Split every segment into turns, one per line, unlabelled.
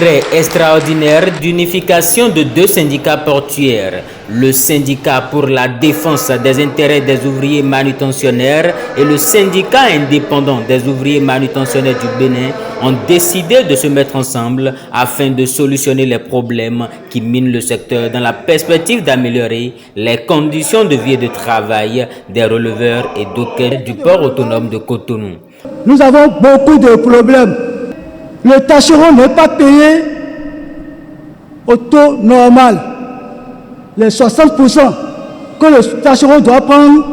congrès extraordinaire d'unification de deux syndicats portuaires, le syndicat pour la défense des intérêts des ouvriers manutentionnaires et le syndicat indépendant des ouvriers manutentionnaires du Bénin, ont décidé de se mettre ensemble afin de solutionner les problèmes qui minent le secteur dans la perspective d'améliorer les conditions de vie et de travail des releveurs et dockers du port autonome de Cotonou.
Nous avons beaucoup de problèmes. Le tâcheron n'est pas payé au taux normal. Les 60% que le tâcheron doit prendre,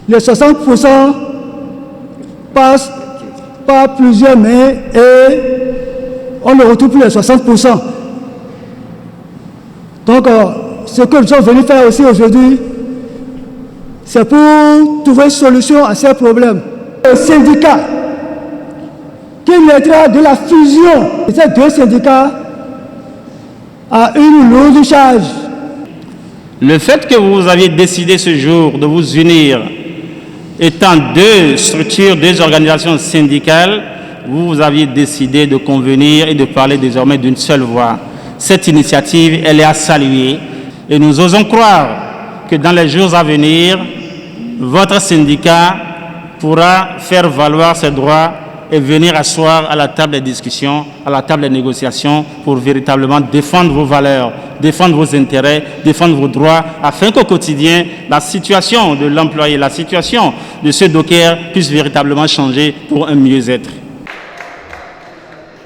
les 60% passent par plusieurs mains et on ne retrouve plus les 60%. Donc, ce que nous sommes venus faire aussi aujourd'hui, c'est pour trouver une solution à ces problèmes. Le syndicat qui naîtra de la fusion de ces deux syndicats a une lourde charge.
Le fait que vous aviez décidé ce jour de vous unir, étant deux structures, deux organisations syndicales, vous aviez décidé de convenir et de parler désormais d'une seule voix. Cette initiative, elle est à saluer et nous osons croire que dans les jours à venir, votre syndicat pourra faire valoir ses droits et venir asseoir à la table des discussions, à la table des négociations pour véritablement défendre vos valeurs, défendre vos intérêts, défendre vos droits, afin qu'au quotidien, la situation de l'employé, la situation de ce docker puisse véritablement changer pour un mieux-être.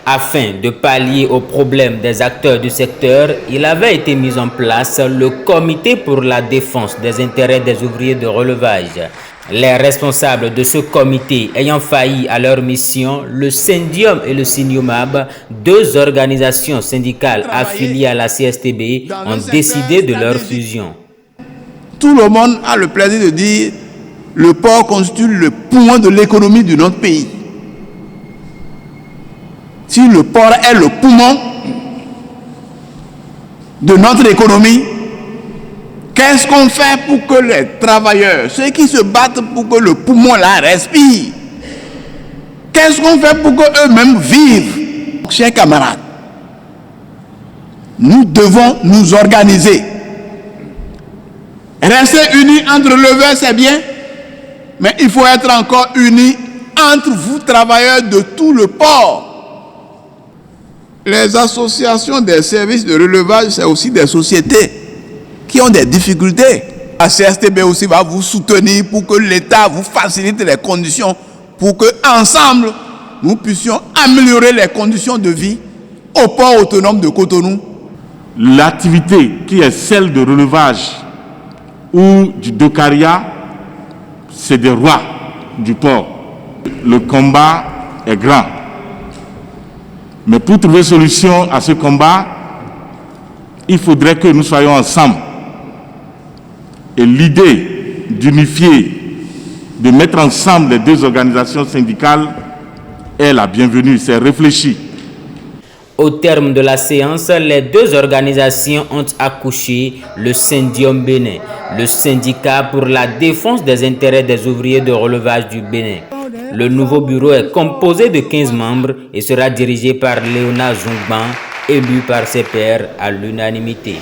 Afin de pallier aux problèmes des acteurs du secteur, il avait été mis en place le comité pour la défense des intérêts des ouvriers de relevage. Les responsables de ce comité ayant failli à leur mission, le Syndium et le Syniomab, deux organisations syndicales affiliées à la CSTB, ont décidé de leur fusion.
Tout le monde a le plaisir de dire que le port constitue le poumon de l'économie de notre pays. Si le port est le poumon de notre économie, qu'est-ce qu'on fait pour que les travailleurs, ceux qui se battent pour que le poumon là respire, qu'est-ce qu'on fait pour qu'eux-mêmes vivent? Chers camarades, nous devons nous organiser. Rester unis entre leveurs, c'est bien, mais il faut être encore unis entre vous, travailleurs de tout le port. Les associations des services de relevage, c'est aussi des sociétés qui ont des difficultés. La CSTB aussi va vous soutenir pour que l'État vous facilite les conditions pour que ensemble nous puissions améliorer les conditions de vie au port autonome de Cotonou.
L'activité qui est celle de relevage ou du doccaria, c'est des rois du port. Le combat est grand. Mais pour trouver solution à ce combat, il faudrait que nous soyons ensemble. Et l'idée d'unifier, de mettre ensemble les deux organisations syndicales est la bienvenue, c'est réfléchi.
Au terme de la séance, les deux organisations ont accouché le Syndium Bénin, le syndicat pour la défense des intérêts des ouvriers de relevage du Bénin. Le nouveau bureau est composé de 15 membres et sera dirigé par Léonard Zongban, élu par ses pairs à l'unanimité.